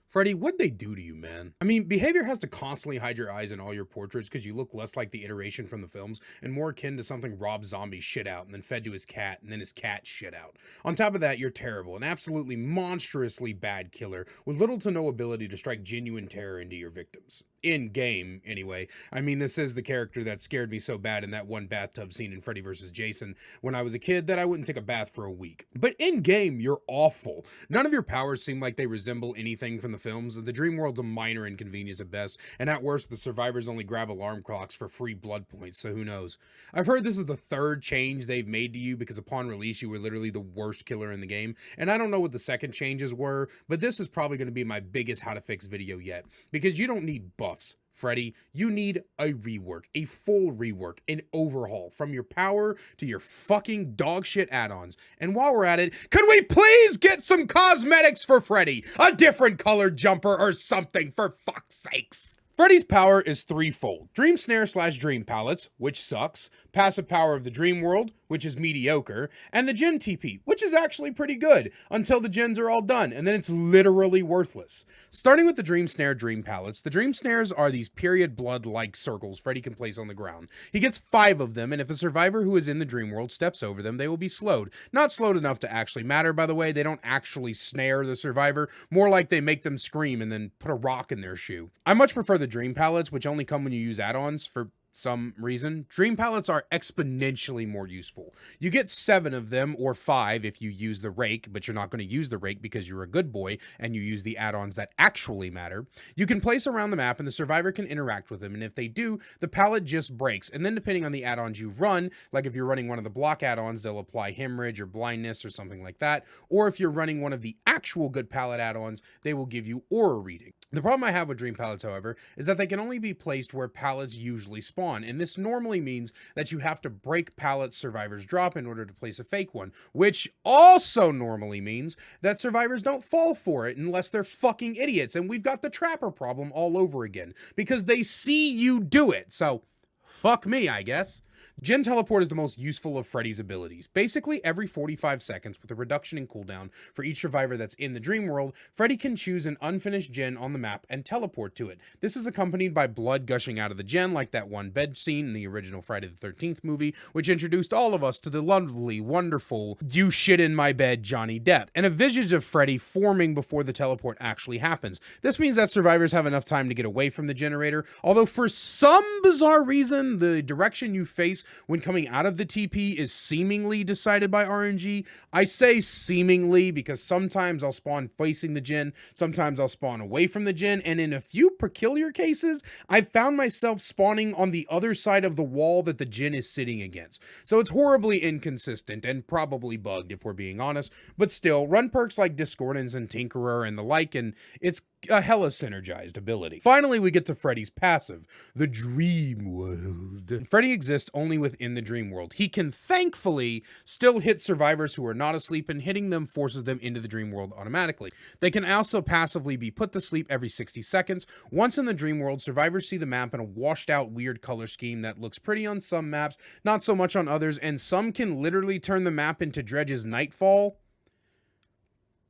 Freddy, what'd they do to you, man? I mean, behavior has to constantly hide your eyes in all your portraits because you look less like the iteration from the films and more akin to something Rob Zombie shit out and then fed to his cat and then his cat shit out. On top of that, you're terrible, an absolutely monstrously bad killer with little to no ability to strike genuine terror into your victims. In game, anyway. I mean, this is the character that scared me so bad in that one bathtub scene in Freddy vs. Jason when I was a kid that I wouldn't take a bath for a week. But in game, you're awful. None of your powers seem like they resemble anything from the films. The dream world's a minor inconvenience at best, and at worst, the survivors only grab alarm clocks for free blood points, so who knows. I've heard this is the third change they've made to you because upon release, you were literally the worst killer in the game, and I don't know what the second changes were, but this is probably going to be my biggest how to fix video yet, because you don't need buffs. Freddy, you need a rework, a full rework, an overhaul from your power to your fucking dog shit add-ons. And while we're at it, could we please get some cosmetics for Freddy? A different colored jumper or something, for fuck's sakes. Freddy's power is threefold. Dream Snare / Dream Pallets, which sucks, passive power of the Dream World, which is mediocre, and the Gen TP, which is actually pretty good, until the gens are all done, and then it's literally worthless. Starting with the Dream Snare Dream Pallets, the Dream Snares are these period blood-like circles Freddy can place on the ground. He gets 5 of them, and if a survivor who is in the Dream World steps over them, they will be slowed. Not slowed enough to actually matter, by the way. They don't actually snare the survivor, more like they make them scream and then put a rock in their shoe. I much prefer the Dream Pallets, which only come when you use add-ons for some reason. Dream Pallets are exponentially more useful. You get 7 of them, or 5 if you use the rake, but you're not going to use the rake because you're a good boy and you use the add-ons that actually matter. You can place around the map and the survivor can interact with them, and if they do, the pallet just breaks, and then depending on the add-ons you run, like if you're running one of the block add-ons, they'll apply hemorrhage or blindness or something like that, or if you're running one of the actual good pallet add-ons, they will give you aura reading. The problem I have with Dream Pallets, however, is that they can only be placed where pallets usually spawn, and this normally means that you have to break pallets survivors drop in order to place a fake one, which also normally means that survivors don't fall for it unless they're fucking idiots, and we've got the trapper problem all over again, because they see you do it, so fuck me, I guess. Gen Teleport is the most useful of Freddy's abilities. Basically, every 45 seconds, with a reduction in cooldown for each survivor that's in the Dream World, Freddy can choose an unfinished gen on the map and teleport to it. This is accompanied by blood gushing out of the gen, like that one bed scene in the original Friday the 13th movie, which introduced all of us to the lovely, wonderful, you shit in my bed Johnny Depp, and a visage of Freddy forming before the teleport actually happens. This means that survivors have enough time to get away from the generator, although for some bizarre reason, the direction you face when coming out of the TP is seemingly decided by RNG. I say seemingly because sometimes I'll spawn facing the gen, sometimes I'll spawn away from the gen, and in a few peculiar cases, I've found myself spawning on the other side of the wall that the gen is sitting against. So it's horribly inconsistent and probably bugged if we're being honest, but still, run perks like Discordance and Tinkerer and the like, and it's a hella synergized ability. Finally, we get to Freddy's passive, the Dream World. Freddy exists only within the Dream World. He can thankfully still hit survivors who are not asleep, and hitting them forces them into the Dream World automatically. They can also passively be put to sleep every 60 seconds. Once in the Dream World, survivors see the map in a washed out weird color scheme that looks pretty on some maps, not so much on others, and some can literally turn the map into Dredge's Nightfall.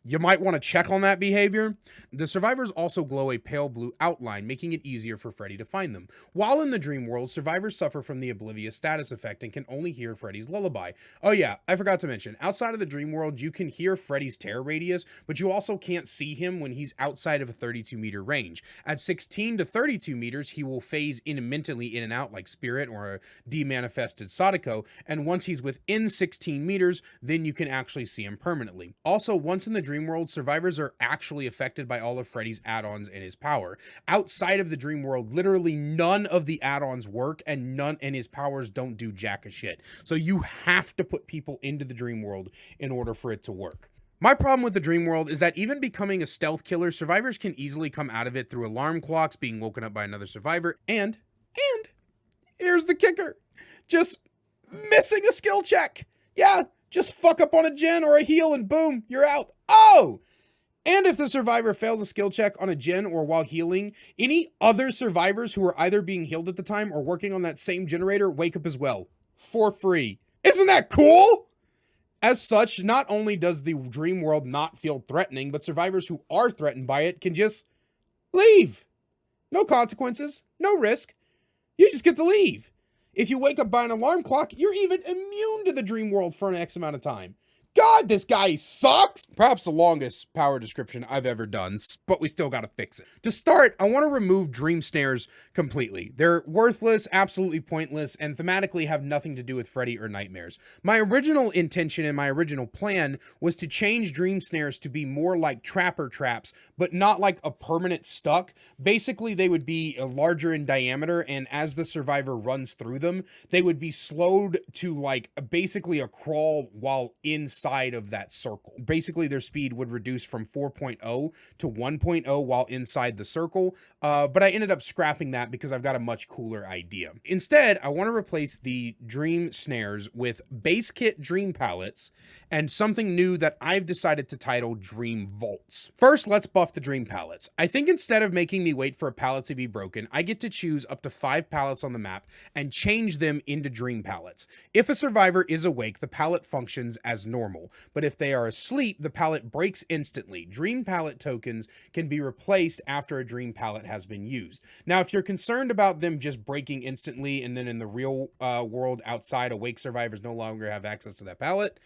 You might want to check on that behavior. The survivors also glow a pale blue outline, making it easier for Freddy to find them. While in the Dream World, survivors suffer from the oblivious status effect and can only hear Freddy's lullaby. Oh yeah, I forgot to mention, outside of the Dream World, you can hear Freddy's terror radius, but you also can't see him when he's outside of a 32-meter range. At 16 to 32 meters, he will phase intermittently in and out like Spirit or a demanifested Sadako, and once he's within 16 meters, then you can actually see him permanently. Also, once in the Dream World, survivors are actually affected by all of Freddy's add-ons and his power. Outside of the Dream World, literally none of the add-ons work, and his powers don't do jack of shit. So you have to put people into the Dream World in order for it to work. My problem with the Dream World is that even becoming a stealth killer, survivors can easily come out of it through alarm clocks, being woken up by another survivor, and here's the kicker, just missing a skill check. Yeah, just fuck up on a gen or a heal and boom, you're out. Oh! And if the survivor fails a skill check on a gen or while healing, any other survivors who are either being healed at the time or working on that same generator wake up as well. For free. Isn't that cool? As such, not only does the dream world not feel threatening, but survivors who are threatened by it can just leave. No consequences, no risk. You just get to leave. If you wake up by an alarm clock, you're even immune to the dream world for an X amount of time. God, this guy sucks! Perhaps the longest power description I've ever done, but we still gotta fix it. To start, I want to remove dream snares completely. They're worthless, absolutely pointless, and thematically have nothing to do with Freddy or nightmares. My original intention and my original plan was to change dream snares to be more like trapper traps, but not like a permanent stuck. Basically, they would be larger in diameter, and as the survivor runs through them, they would be slowed to like basically a crawl while inside of that circle. Basically, their speed would reduce from 4.0 to 1.0 while inside the circle, but I ended up scrapping that because I've got a much cooler idea. Instead, I want to replace the dream snares with base kit dream pallets and something new that I've decided to title Dream Vaults. First, let's buff the dream pallets. I think instead of making me wait for a pallet to be broken, I get to choose up to 5 pallets on the map and change them into dream pallets. If a survivor is awake, the pallet functions as normal, but if they are asleep, the pallet breaks instantly. Dream pallet tokens can be replaced after a dream pallet has been used. Now, if you're concerned about them just breaking instantly and then in the real world outside, awake survivors no longer have access to that pallet,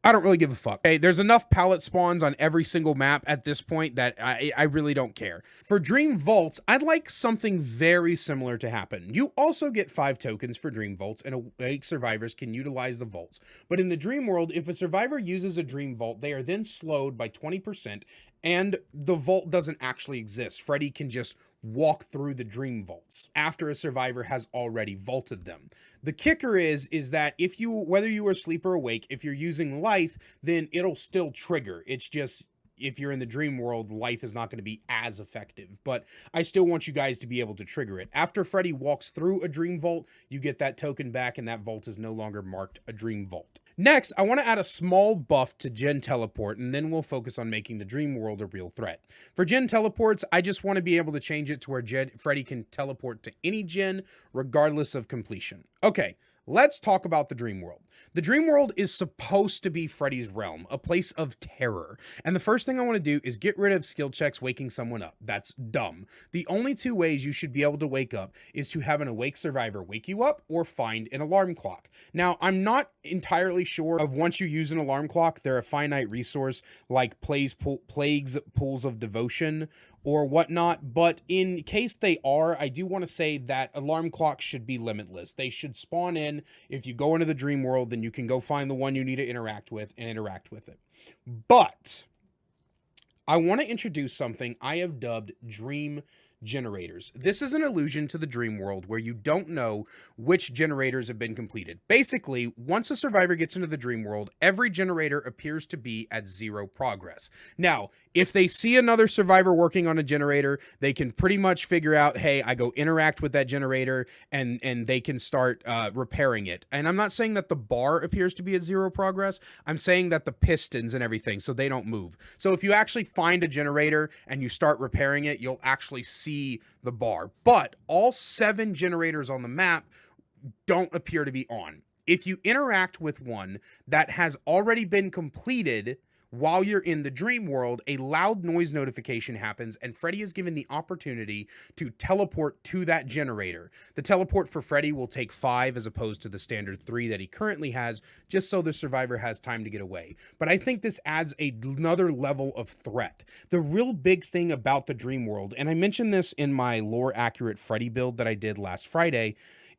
I don't really give a fuck. Okay, there's enough pallet spawns on every single map at this point that I really don't care. For Dream Vaults, I'd like something very similar to happen. You also get 5 tokens for Dream Vaults, and awake survivors can utilize the vaults. But in the Dream World, if a survivor uses a Dream Vault, they are then slowed by 20%, and the vault doesn't actually exist. Freddy can just walk through the dream vaults after a survivor has already vaulted them. The kicker is that if you, whether you are asleep or awake, if you're using Lithe, then it'll still trigger. It's just, if you're in the dream world, Lithe is not going to be as effective, but I still want you guys to be able to trigger it. After Freddy walks through a dream vault, you get that token back, and that vault is no longer marked a dream vault. Next, I want to add a small buff to Gen Teleport, and then we'll focus on making the dream world a real threat. For Gen Teleports, I just want to be able to change it to where Freddy can teleport to any gen, regardless of completion. Okay, let's talk about the dream world. The dream world is supposed to be Freddy's realm, a place of terror. And the first thing I want to do is get rid of skill checks waking someone up. That's dumb. The only 2 ways you should be able to wake up is to have an awake survivor wake you up or find an alarm clock. Now, I'm not entirely sure of once you use an alarm clock, they're a finite resource like plagues, pools of devotion, or whatnot, but in case they are, I do want to say that alarm clocks should be limitless. They should spawn in. If you go into the dream world, then you can go find the one you need to interact with and interact with it. But I want to introduce something I have dubbed Dream Generators. This is an allusion to the dream world where you don't know which generators have been completed. Basically, once a survivor gets into the dream world, every generator appears to be at 0 progress. Now, if they see another survivor working on a generator, they can pretty much figure out, hey, I go interact with that generator, and they can start repairing it. And I'm not saying that the bar appears to be at 0 progress. I'm saying that the pistons and everything, so they don't move. So if you actually find a generator and you start repairing it, you'll actually see the bar. But all 7 generators on the map don't appear to be on. If you interact with one that has already been completed while you're in the dream world, a loud noise notification happens, and Freddy is given the opportunity to teleport to that generator. The teleport for Freddy will take 5 as opposed to the standard 3 that he currently has, just so the survivor has time to get away. But I think this adds another level of threat. The real big thing about the dream world, and I mentioned this in my lore accurate Freddy build that I did last Friday,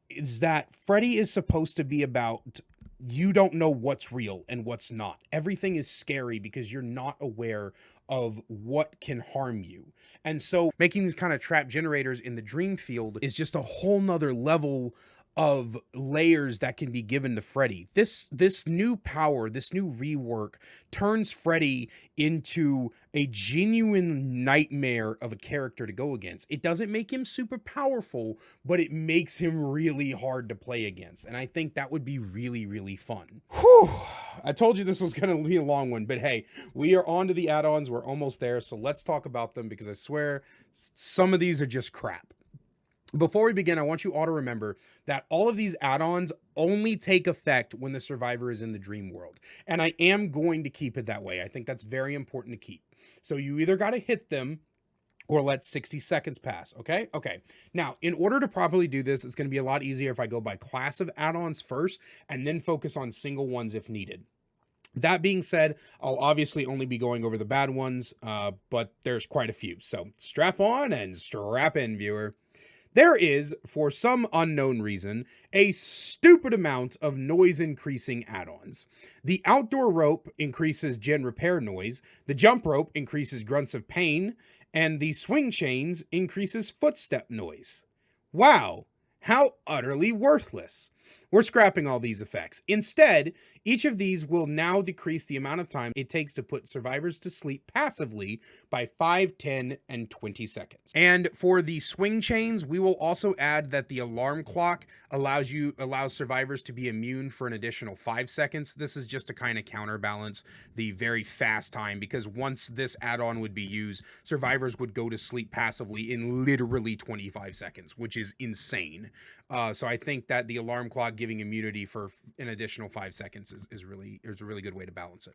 is that Freddy is supposed to be about, you don't know what's real and what's not. Everything is scary because you're not aware of what can harm you. And so making these kind of trap generators in the dream field is just a whole nother level of layers that can be given to Freddy. This new power, this new rework turns Freddy into a genuine nightmare of a character to go against. It doesn't make him super powerful, but it makes him really hard to play against. And I think that would be really, really fun. Whew. I told you this was going to be a long one, but hey, we are on to the add-ons. We're almost there. So let's talk about them because I swear some of these are just crap. Before we begin, I want you all to remember that all of these add-ons only take effect when the survivor is in the dream world. And I am going to keep it that way. I think that's very important to keep. So you either got to hit them or let 60 seconds pass. Okay. Okay. Now, in order to properly do this, it's going to be a lot easier if I go by class of add-ons first and then focus on single ones if needed. That being said, I'll obviously only be going over the bad ones, but there's quite a few. So strap on and strap in, viewer. There is, for some unknown reason, a stupid amount of noise increasing add-ons. The outdoor rope increases gen repair noise, the jump rope increases grunts of pain, and the swing chains increases footstep noise. Wow, how utterly worthless. We're scrapping all these effects. Instead, each of these will now decrease the amount of time it takes to put survivors to sleep passively by 5, 10, and 20 seconds. And for the swing chains, we will also add that the alarm clock allows survivors to be immune for an additional 5 seconds. This is just to kind of counterbalance the very fast time, because once this add-on would be used, survivors would go to sleep passively in literally 25 seconds, which is insane. So I think that the alarm clock giving immunity for an additional 5 seconds is a really good way to balance it.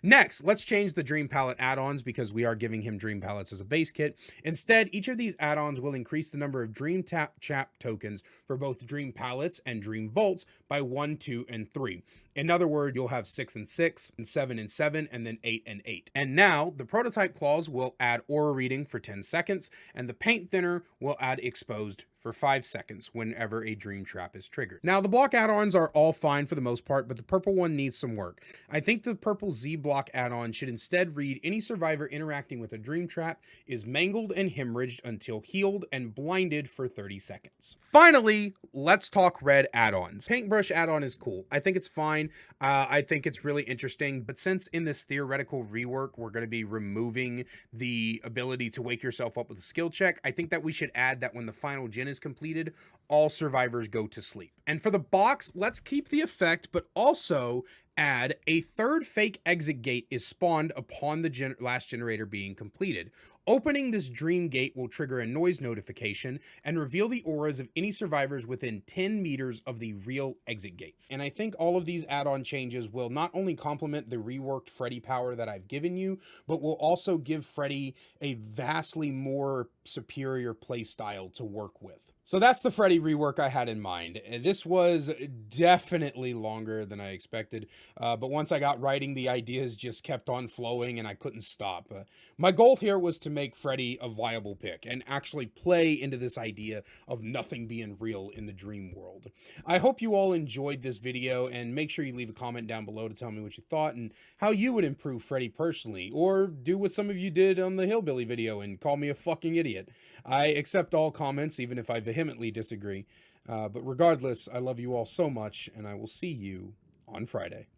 Next, let's change the Dream Palette add-ons because we are giving him Dream Palettes as a base kit. Instead, each of these add-ons will increase the number of Dream Chap tokens for both Dream Palettes and Dream Vaults by 1, 2, and 3. In other words, you'll have 6 and 6, and 7 and 7, and then 8 and 8. And now, the Prototype Claws will add Aura Reading for 10 seconds, and the Paint Thinner will add Exposed for 5 seconds whenever a dream trap is triggered. Now, the block add-ons are all fine for the most part, but the purple one needs some work. I think the purple Z block add-on should instead read any survivor interacting with a dream trap is mangled and hemorrhaged until healed and blinded for 30 seconds. Finally, let's talk red add-ons. Paintbrush add-on is cool. I think it's fine. I think it's really interesting, but since in this theoretical rework, we're going to be removing the ability to wake yourself up with a skill check, I think that we should add that when the final gen is completed, all survivors go to sleep. And for the box, let's keep the effect, but also add a third fake exit gate is spawned upon the last generator being completed. Opening this dream gate will trigger a noise notification and reveal the auras of any survivors within 10 meters of the real exit gates. And I think all of these add-on changes will not only complement the reworked Freddy power that I've given you, but will also give Freddy a vastly more superior playstyle to work with. So that's the Freddy rework I had in mind. This was definitely longer than I expected, but once I got writing, the ideas just kept on flowing and I couldn't stop. My goal here was to make Freddy a viable pick and actually play into this idea of nothing being real in the dream world. I hope you all enjoyed this video, and make sure you leave a comment down below to tell me what you thought and how you would improve Freddy personally, or do what some of you did on the Hillbilly video and call me a fucking idiot. I accept all comments, even if I vehemently disagree. But regardless, I love you all so much, and I will see you on Friday.